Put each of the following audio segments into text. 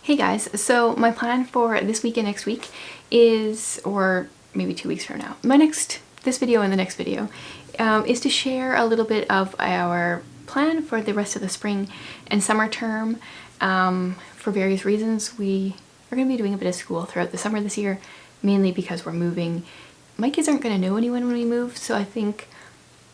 Hey guys, so my plan for this week and next week is, or maybe 2 weeks from now, this video and the next video, is to share a little bit of our plan for the rest of the spring and summer term. For various reasons, we are going to be doing a bit of school throughout the summer this year, mainly because we're moving. My kids aren't going to know anyone when we move, so I think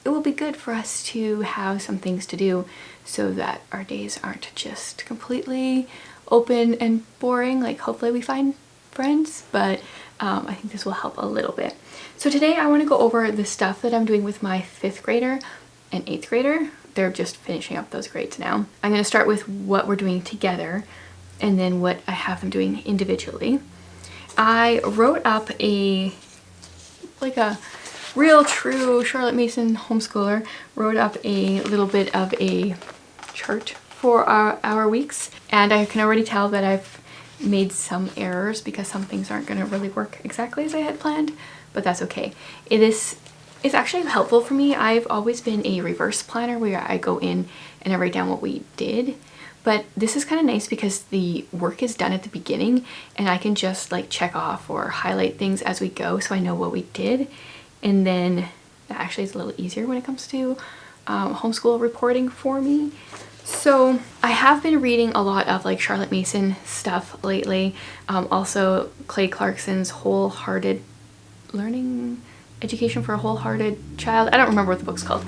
it will be good for us to have some things to do so that our days aren't just completely open and boring. Like, hopefully we find friends, but I think this will help a little bit. So today I want to go over the stuff that I'm doing with my 5th grader and 8th grader. They're just finishing up those grades now. I'm going to start with what we're doing together and then what I have them doing individually. I wrote up a real true Charlotte Mason homeschooler, wrote up a little bit of a chart for our weeks, and I can already tell that I've made some errors because some things aren't going to really work exactly as I had planned, but that's okay. It's actually helpful for me. I've always been a reverse planner where I go in and I write down what we did, but this is kind of nice because the work is done at the beginning and I can just like check off or highlight things as we go so I know what we did, and then that actually is a little easier when it comes to homeschool reporting for me. So I have been reading a lot of like Charlotte Mason stuff lately. Also Clay Clarkson's Wholehearted Learning Education for a Wholehearted Child. I don't remember what the book's called.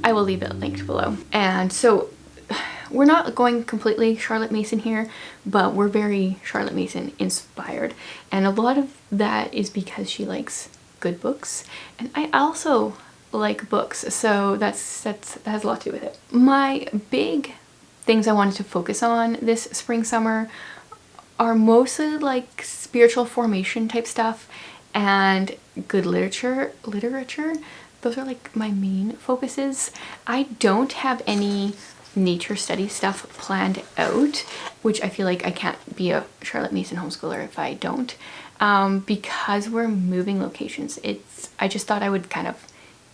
I will leave it linked below. And so we're not going completely Charlotte Mason here, but we're very Charlotte Mason inspired. And a lot of that is because she likes good books. And I also like books, so that has a lot to do with it. My big things I wanted to focus on this spring summer are mostly like spiritual formation type stuff and good literature. Those are like my main focuses. I don't have any nature study stuff planned out, which I feel like I can't be a Charlotte Mason homeschooler if I don't, because we're moving locations. I just thought I would kind of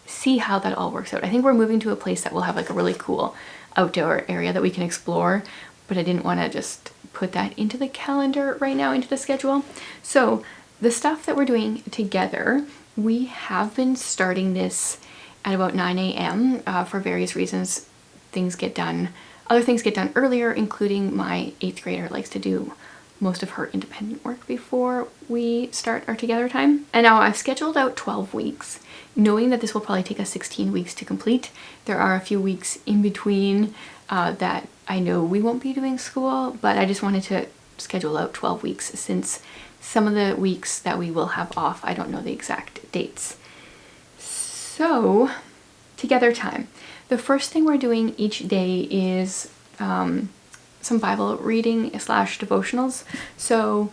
see how that all works out. I think we're moving to a place that will have like a really cool outdoor area that we can explore, but I didn't want to just put that into the calendar right now, into the schedule. So the stuff that we're doing together, we have been starting this at about 9 a.m. For various reasons. Other things get done earlier, including my 8th grader likes to do most of her independent work before we start our together time. And now I've scheduled out 12 weeks, knowing that this will probably take us 16 weeks to complete. There are a few weeks in between that I know we won't be doing school, but I just wanted to schedule out 12 weeks since some of the weeks that we will have off, I don't know the exact dates. So, together time. The first thing we're doing each day is some Bible reading / devotionals. So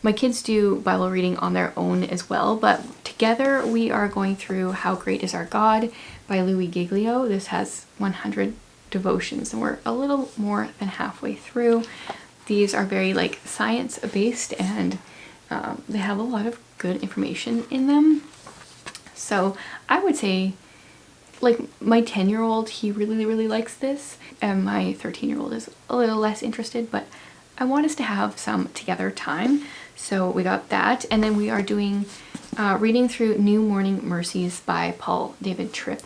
my kids do Bible reading on their own as well, but together we are going through How Great Is Our God by Louis Giglio. This has 100 devotions and we're a little more than halfway through. These are very like science based and they have a lot of good information in them. So I would say like my 10-year-old, he really likes this, and my 13-year-old is a little less interested, but I want us to have some together time. So we got that, and then we are doing reading through New Morning Mercies by Paul David Tripp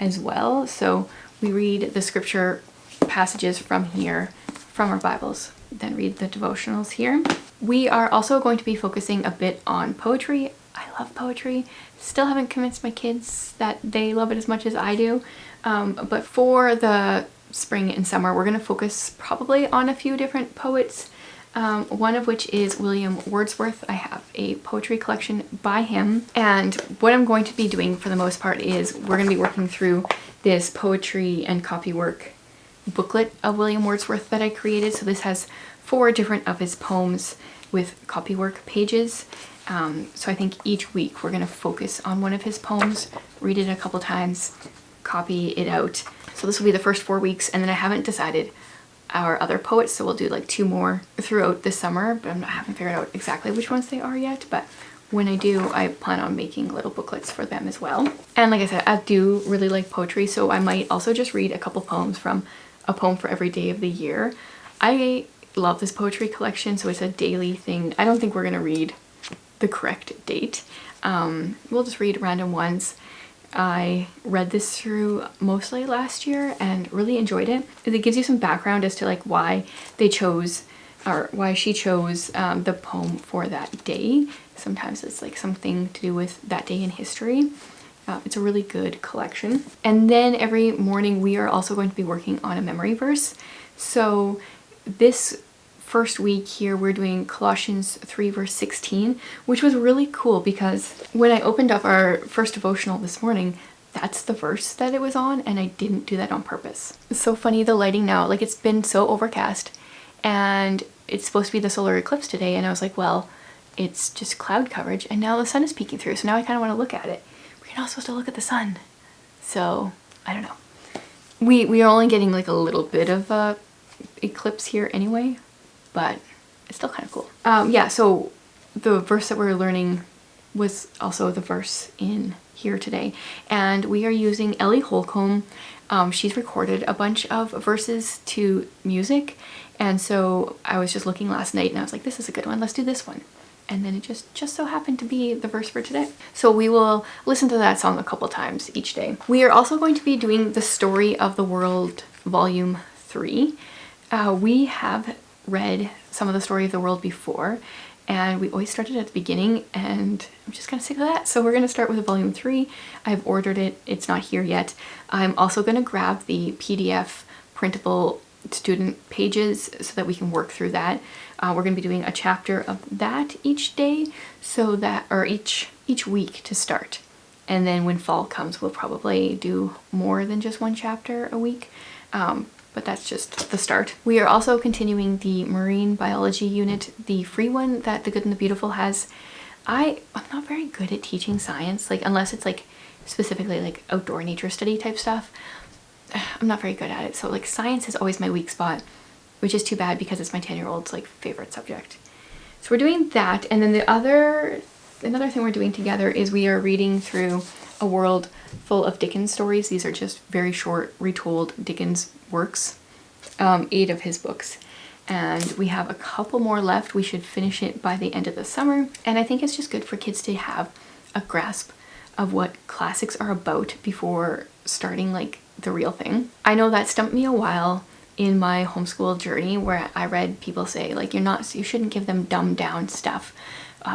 as well. So we read the scripture passages from here, from our Bibles, then read the devotionals here. We are also going to be focusing a bit on poetry. I love poetry. Still haven't convinced my kids that they love it as much as I do. But for the spring and summer, we're going to focus probably on a few different poets. One of which is William Wordsworth. I have a poetry collection by him. And what I'm going to be doing for the most part is we're going to be working through this poetry and copywork booklet of William Wordsworth that I created. So this has 4 different of his poems with copywork pages. So I think each week we're going to focus on one of his poems, read it a couple times, copy it out. So this will be the first 4 weeks, and then I haven't decided our other poets, so we'll do like 2 more throughout the summer, but I haven't figured out exactly which ones they are yet. But when I do, I plan on making little booklets for them as well. And like I said, I do really like poetry, so I might also just read a couple poems from a poem for every day of the year. I love this poetry collection, so it's a daily thing. I don't think we're gonna read the correct date. We'll just read random ones. I read this through mostly last year and really enjoyed it. It gives you some background as to like why they chose, or why she chose the poem for that day. Sometimes it's like something to do with that day in history. It's a really good collection. And then every morning we are also going to be working on a memory verse. So this first week here we're doing Colossians 3 verse 16, which was really cool because when I opened up our first devotional this morning, that's the verse that it was on, and I didn't do that on purpose. It's so funny, the lighting now, like it's been so overcast and it's supposed to be the solar eclipse today, and I was like, well, it's just cloud coverage, and now the sun is peeking through, so now I kind of want to look at it. We're not supposed to look at the sun, so I don't know. We are only getting like a little bit of a eclipse here anyway, but it's still kind of cool. Yeah, so the verse that we're learning was also the verse in here today, and we are using Ellie Holcomb. She's recorded a bunch of verses to music, and so I was just looking last night and I was like, this is a good one, let's do this one. And then it just so happened to be the verse for today. So we will listen to that song a couple times each day. We are also going to be doing the Story of the World Volume 3. We have read some of the Story of the World before, and we always started at the beginning, and I'm just gonna stick with that. So we're gonna start with volume 3. I've ordered it, it's not here yet. I'm also gonna grab the PDF printable student pages so that we can work through that. We're gonna be doing a chapter of that each day, so that, or each week to start. And then when fall comes, we'll probably do more than just one chapter a week. But that's just the start. We are also continuing the marine biology unit, the free one that The Good and the Beautiful has. I'm not very good at teaching science, like unless it's like specifically like outdoor nature study type stuff. I'm not very good at it. So like science is always my weak spot, which is too bad because it's my 10-year-old's like favorite subject. So we're doing that, and then another thing we're doing together is we are reading through A World Full of Dickens Stories. These are just very short, retold Dickens works, 8 of his books. And we have a couple more left. We should finish it by the end of the summer. And I think it's just good for kids to have a grasp of what classics are about before starting like the real thing. I know that stumped me a while in my homeschool journey, where I read people say like, you shouldn't give them dumbed down stuff.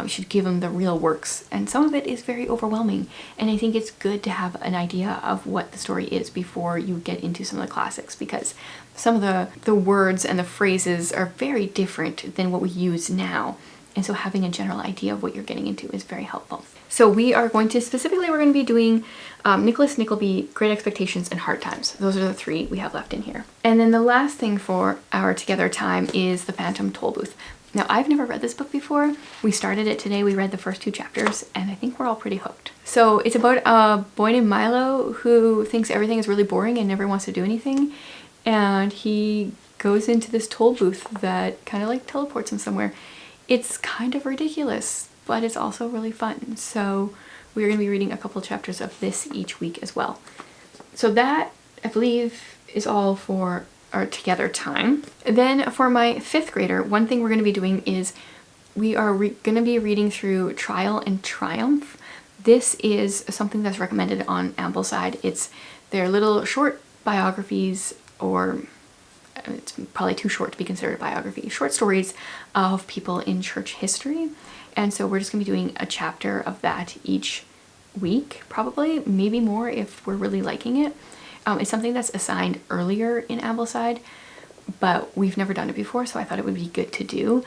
You should give them the real works, and some of it is very overwhelming, and I think it's good to have an idea of what the story is before you get into some of the classics, because some of the words and the phrases are very different than what we use now, and so having a general idea of what you're getting into is very helpful. So we are going to, specifically we're going to be doing Nicholas Nickleby, Great Expectations, and Hard Times. Those are the 3 we have left in here. And then the last thing for our together time is The Phantom Tollbooth. Now, I've never read this book before. We started it today. We read the first 2 chapters, and I think we're all pretty hooked. So it's about a boy named Milo who thinks everything is really boring and never wants to do anything. And he goes into this toll booth that kind of like teleports him somewhere. It's kind of ridiculous, but it's also really fun. So we're going to be reading a couple chapters of this each week as well. So that, I believe, is all for our together time. Then for my 5th grader, one thing we're going to be doing is we are going to be reading through Trial and Triumph. This is something that's recommended on Ambleside. It's their little short biographies, or it's probably too short to be considered a biography, short stories of people in church history. And so we're just going to be doing a chapter of that each week, probably, maybe more if we're really liking it. It's something that's assigned earlier in Ambleside, but we've never done it before, so I thought it would be good to do.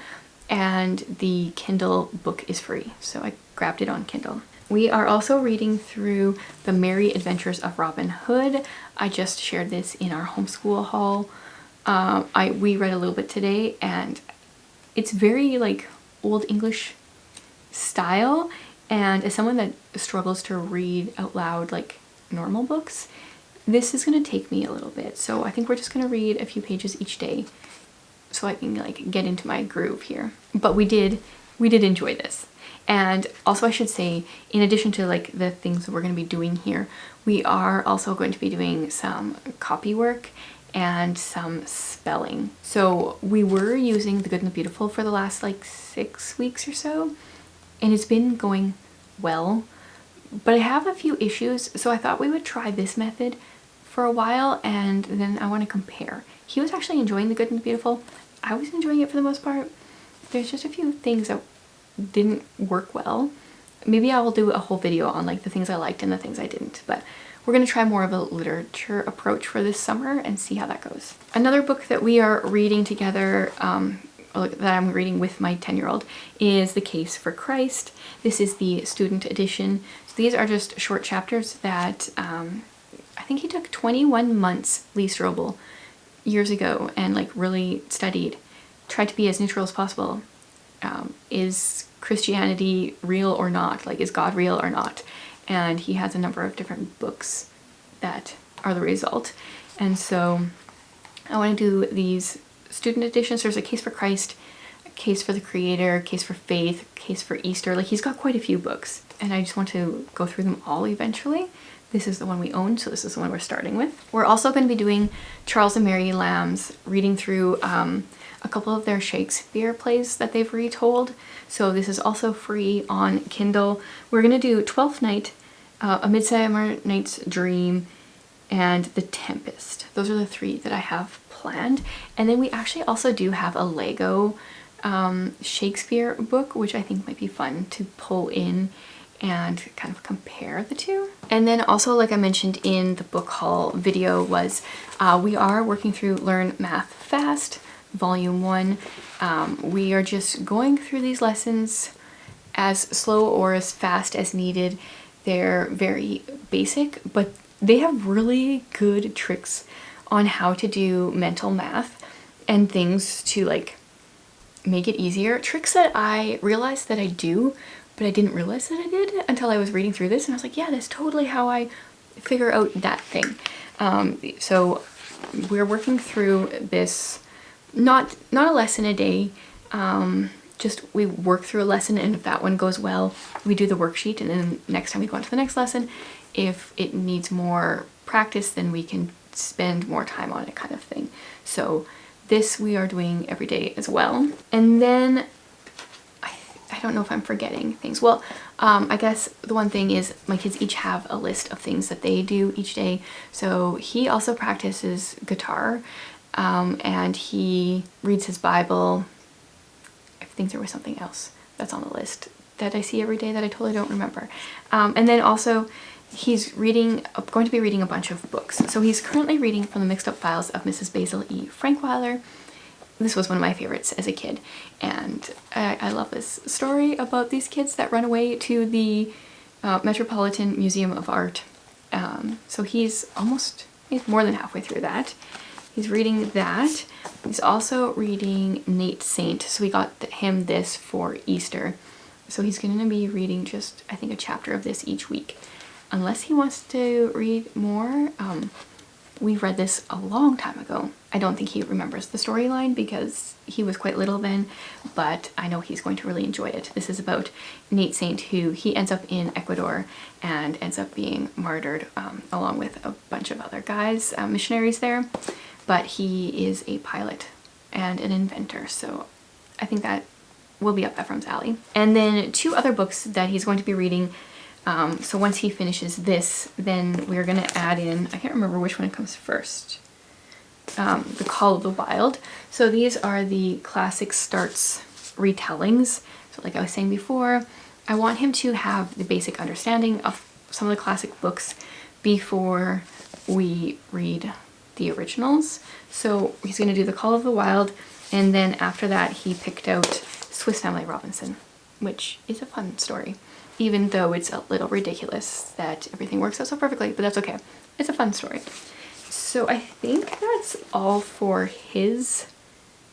And the Kindle book is free, so I grabbed it on Kindle. We are also reading through The Merry Adventures of Robin Hood. I just shared this in our homeschool haul. We read a little bit today, and it's very like Old English style, and as someone that struggles to read out loud like normal books, this is going to take me a little bit. So I think we're just going to read a few pages each day so I can like get into my groove here. But we did enjoy this. And also I should say, in addition to like the things that we're going to be doing here, we are also going to be doing some copy work and some spelling. So we were using The Good and the Beautiful for the last like 6 weeks or so, and it's been going well, but I have a few issues, so I thought we would try this method for a while and then I want to compare. He was actually enjoying The Good and the Beautiful. I was enjoying it for the most part. There's just a few things that didn't work well. Maybe I will do a whole video on like the things I liked and the things I didn't, but we're going to try more of a literature approach for this summer and see how that goes. Another book that we are reading together, that I'm reading with my 10-year-old, is The Case for Christ. This is the student edition. So these are just short chapters that I think he took 21 months, Lee Strobel, years ago, and like really studied, tried to be as neutral as possible. Is Christianity real or not? Like, is God real or not? And he has a number of different books that are the result. And so I want to do these student editions. There's a Case for Christ, a Case for the Creator, Case for Faith, Case for Easter. Like, he's got quite a few books, and I just want to go through them all eventually. This is the one we own, so this is the one we're starting with. We're also going to be doing Charles and Mary Lamb's, reading through a couple of their Shakespeare plays that they've retold. So this is also free on Kindle. We're going to do Twelfth Night, A Midsummer Night's Dream, and The Tempest. Those are the 3 that I have planned. And then we actually also do have a Lego Shakespeare book, which I think might be fun to pull in and kind of compare the 2. And then also, like I mentioned in the book haul video, was we are working through Learn Math Fast, Volume 1. We are just going through these lessons as slow or as fast as needed. They're very basic, but they have really good tricks on how to do mental math and things to like make it easier. Tricks that I realized that I do, but I didn't realize that I did until I was reading through this, and I was like, yeah, that's totally how I figure out that thing. So we're working through this, not a lesson a day, just we work through a lesson, and if that one goes well, we do the worksheet, and then next time we go on to the next lesson. If it needs more practice, then we can spend more time on it, kind of thing. So this we are doing every day as well. And then I don't know if I'm forgetting things. Well, I guess the one thing is my kids each have a list of things that they do each day. So he also practices guitar, and he reads his Bible. I think there was something else that's on the list that I see every day that I totally don't remember. And then also he's going to be reading a bunch of books. So he's currently reading from the Mixed Up Files of Mrs. Basil E. Frankweiler. This was one of my favorites as a kid, and I love this story about these kids that run away to the Metropolitan Museum of Art. So he's more than halfway through that. He's reading that. He's also reading Nate Saint. So we got him this for Easter. So he's going to be reading just, I think, a chapter of this each week. Unless he wants to read more. We read this a long time ago. I don't think he remembers the storyline because he was quite little then, but I know he's going to really enjoy it. This is about Nate Saint, who he ends up in Ecuador and ends up being martyred along with a bunch of other guys, missionaries there, but he is a pilot and an inventor, so I think that will be up Ephraim's alley. And then 2 other books that he's going to be reading. So once he finishes this, then we're going to add in, I can't remember which one comes first, The Call of the Wild. So these are the classic starts retellings. So like I was saying before, I want him to have the basic understanding of some of the classic books before we read the originals. So he's going to do The Call of the Wild, and then after that he picked out Swiss Family Robinson, which is a fun story. Even though it's a little ridiculous that everything works out so perfectly, but that's okay. It's a fun story. So I think that's all for his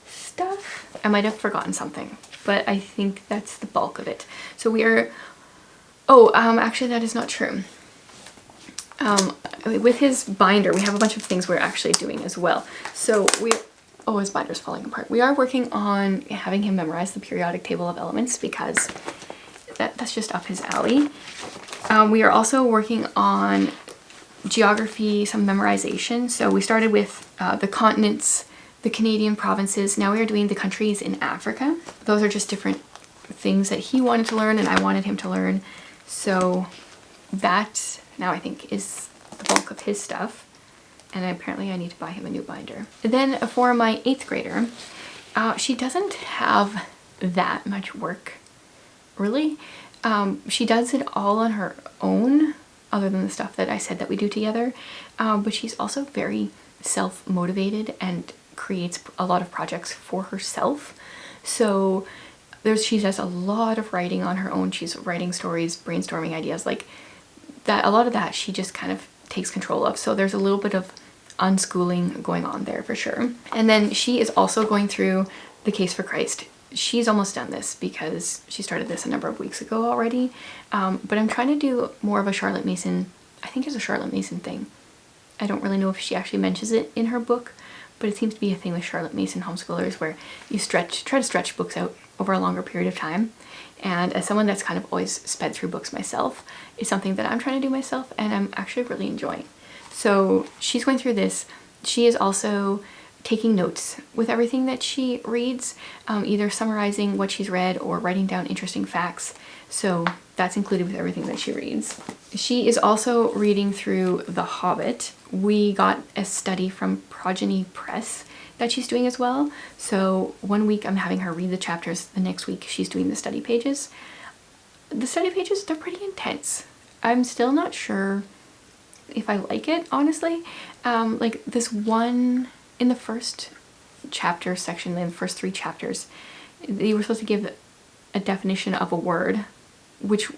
stuff. I might have forgotten something, but I think that's the bulk of it. So we are, actually that is not true. With his binder, we have a bunch of things we're actually doing as well. So his binder's falling apart. We are working on having him memorize the periodic table of elements because that's just up his alley. We are also working on geography, some memorization. So we started with the continents, the Canadian provinces. Now we are doing the countries in Africa. Those are just different things that he wanted to learn and I wanted him to learn. So that now I think is the bulk of his stuff. And apparently I need to buy him a new binder. Then for my 8th grader, she doesn't have that much work, really. She does it all on her own, other than the stuff that I said that we do together. But she's also very self-motivated and creates a lot of projects for herself. So she does a lot of writing on her own. She's writing stories, brainstorming ideas like that. A lot of that she just kind of takes control of. So there's a little bit of unschooling going on there for sure. And then she is also going through The Case for Christ. She's almost done this because she started this a number of weeks ago already. But I'm trying to do more of a Charlotte Mason, I think it's a Charlotte Mason thing. I don't really know if she actually mentions it in her book, but it seems to be a thing with Charlotte Mason homeschoolers where you try to stretch books out over a longer period of time. And as someone that's kind of always sped through books myself, it's something that I'm trying to do myself and I'm actually really enjoying. So she's going through this. She is also taking notes with everything that she reads, either summarizing what she's read or writing down interesting facts. So that's included with everything that she reads. She is also reading through The Hobbit. We got a study from Progeny Press that she's doing as well. So one week I'm having her read the chapters, the next week she's doing the study pages. The study pages, they're pretty intense. I'm still not sure if I like it, honestly. Like this one, in the first chapter section, in the first 3 chapters, they were supposed to give a definition of a word, which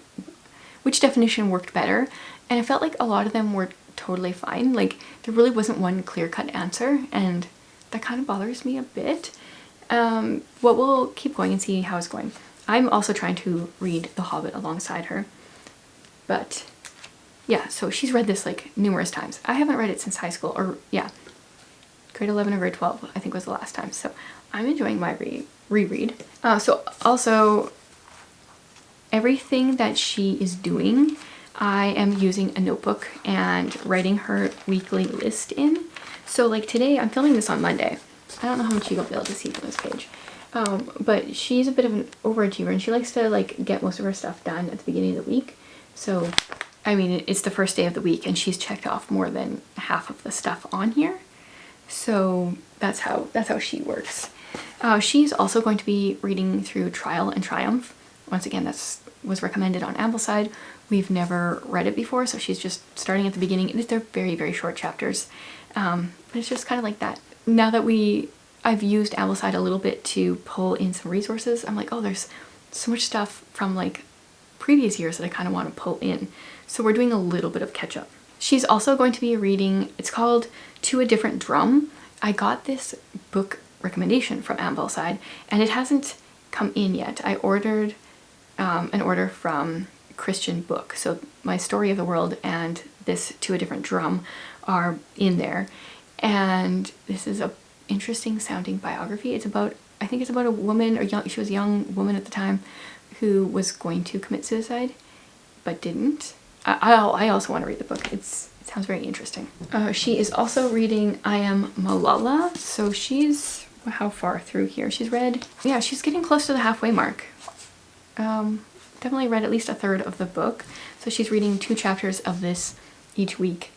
definition worked better, and I felt like a lot of them were totally fine. Like there really wasn't one clear-cut answer, and that kind of bothers me a bit. Well, we'll keep going and see how it's going. I'm also trying to read The Hobbit alongside her, but yeah, so she's read this like numerous times. I haven't read it since high school, or yeah, grade 11 or grade 12 I think was the last time. So I'm enjoying my reread. So also everything that she is doing, I am using a notebook and writing her weekly list in. So like today, I'm filming this on Monday. I don't know how much you'll be able to see from this page. But she's a bit of an overachiever and she likes to like get most of her stuff done at the beginning of the week. So, I mean, it's the first day of the week and she's checked off more than half of the stuff on here. So that's how she works. She's also going to be reading through Trial and Triumph. Once again, was recommended on Ambleside. We've never read it before, so she's just starting at the beginning. They're very, very short chapters. But it's just kind of like that. Now that I've used Ambleside a little bit to pull in some resources, I'm like, oh, there's so much stuff from like previous years that I kind of want to pull in. So we're doing a little bit of catch up. She's also going to be reading, it's called To a Different Drum. I got this book recommendation from Ambleside and it hasn't come in yet. I ordered an order from Christian Book. So my Story of the World and this To a Different Drum are in there. And this is a interesting sounding biography. It's about, I think it's about a woman, or she was a young woman at the time, who was going to commit suicide, but didn't. I also want to read the book. It sounds very interesting. She is also reading I Am Malala. So she's, how far through here? She's read, yeah, she's getting close to the halfway mark. Definitely read at least a third of the book. So she's reading 2 chapters of this each week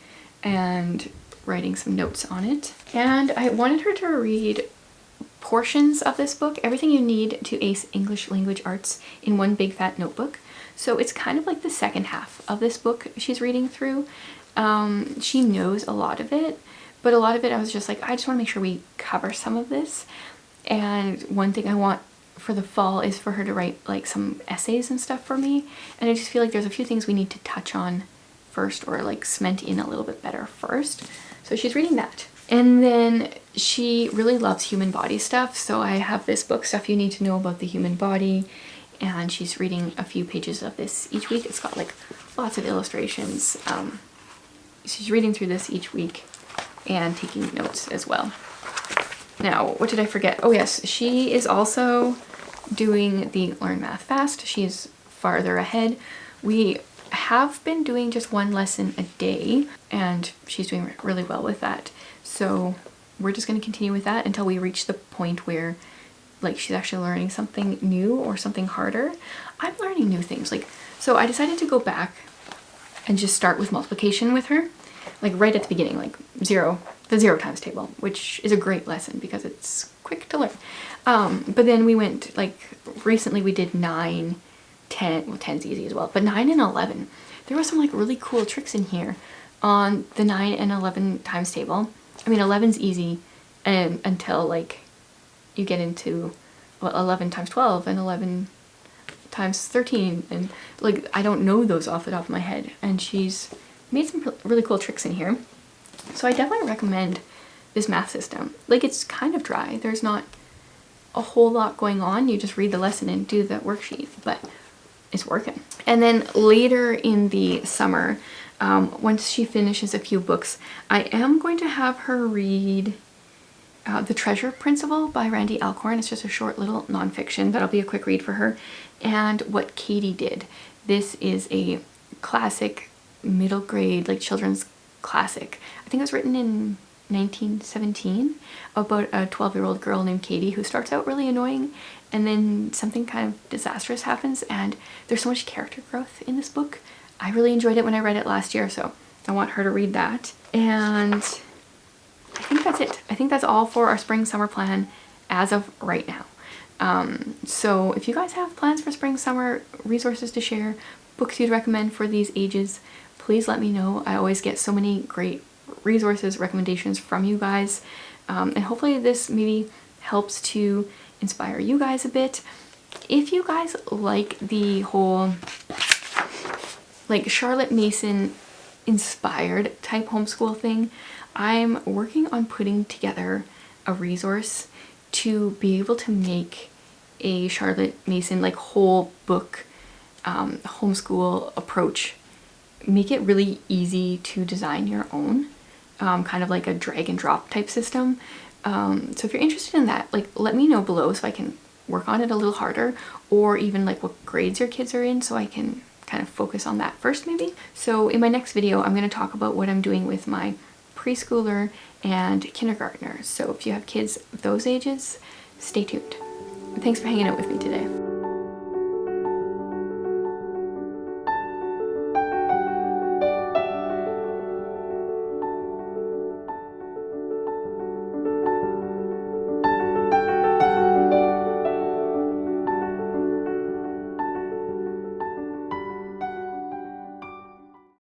and writing some notes on it. And I wanted her to read portions of this book, Everything You Need to Ace English Language Arts in One Big Fat Notebook. So it's kind of like the second half of this book she's reading through. She knows a lot of it, but a lot of it I was just like, I just want to make sure we cover some of this. And one thing I want for the fall is for her to write like some essays and stuff for me. And I just feel like there's a few things we need to touch on first, or like cement in a little bit better first. So she's reading that. And then she really loves human body stuff. So I have this book, Stuff You Need to Know About the Human Body. And she's reading a few pages of this each week. It's got like lots of illustrations. She's reading through this each week and taking notes as well. Now, what did I forget? Oh yes, she is also doing the Learn Math Fast. She's farther ahead. We have been doing just one lesson a day, and she's doing really well with that. So we're just going to continue with that until we reach the point where like she's actually learning something new or something harder. I'm learning new things. Like, so I decided to go back and just start with multiplication with her, like right at the beginning, like the 0 times table, which is a great lesson because it's quick to learn. But then we went, like recently we did 9, 10, well 10's easy as well, but 9 and 11. There were some like really cool tricks in here on the 9 and 11 times table. I mean, 11's easy until like you get into 11 times 12 and 11 times 13, and like I don't know those off the top of my head, and she's made some really cool tricks in here. So I definitely recommend this math system. Like, it's kind of dry, there's not a whole lot going on, you just read the lesson and do the worksheet, but it's working. And then later in the summer, once she finishes a few books, I am going to have her read The Treasure Principle by Randy Alcorn. It's just a short little nonfiction that'll be a quick read for her. And What Katie Did. This is a classic middle grade, like children's classic. I think it was written in 1917 about a 12-year-old girl named Katie who starts out really annoying, and then something kind of disastrous happens, and there's so much character growth in this book. I really enjoyed it when I read it last year, so I want her to read that. And I think that's it. I think that's all for our spring summer plan as of right now. So if you guys have plans for spring summer, resources to share, books you'd recommend for these ages, please let me know. I always get so many great resources, recommendations from you guys, and hopefully this maybe helps to inspire you guys a bit. If you guys like the whole like Charlotte Mason inspired type homeschool thing, I'm working on putting together a resource to be able to make a Charlotte Mason like whole book homeschool approach. Make it really easy to design your own, kind of like a drag and drop type system. So if you're interested in that, like let me know below so I can work on it a little harder, or even like what grades your kids are in so I can kind of focus on that first maybe. So in my next video, I'm going to talk about what I'm doing with my preschooler and kindergartner. So if you have kids those ages, stay tuned. Thanks for hanging out with me today.